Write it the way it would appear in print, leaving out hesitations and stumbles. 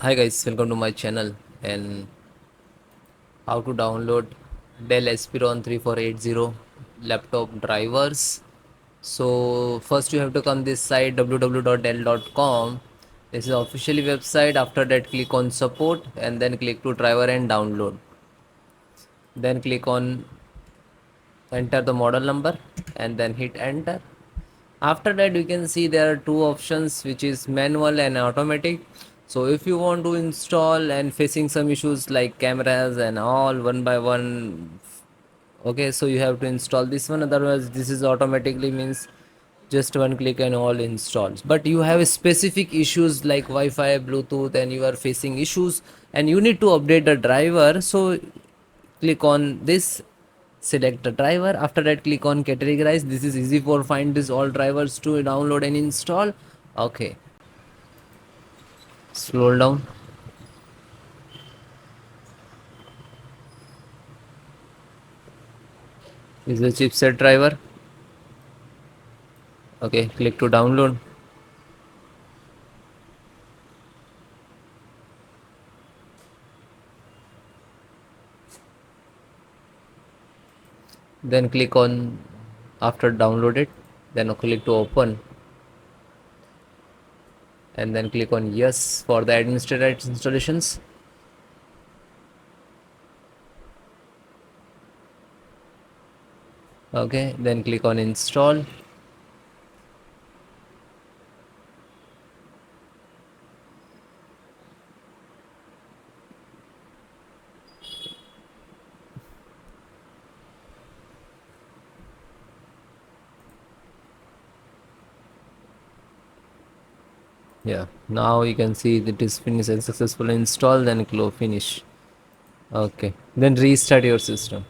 Hi guys, welcome to my channel and how to download Dell Inspiron 3480 laptop drivers. So first you have to come this site www.dell.com. This is officially website. After that click on support and then click to driver and download. Then click on enter the model number and then hit enter. After that you can see there are two options, which is manual and automatic. So if you want to install and facing some issues like cameras and all one by one, okay, so you have to install this one. Otherwise this is automatically means just one click and all installs. But you have specific issues like Wi-Fi, Bluetooth, and you are facing issues and you need to update the driver. So click on this, select the driver. After that click on categorize. This is easy for find this all drivers to download and install. Okay, scroll down. This is the chipset driver. Okay, click to download. Then click on after downloaded, then click to open and then click on yes for the administrative installations. Okay, then click on install. Yeah, now you can see that it is finished and successfully installed. Then click finish. Okay, then restart your system.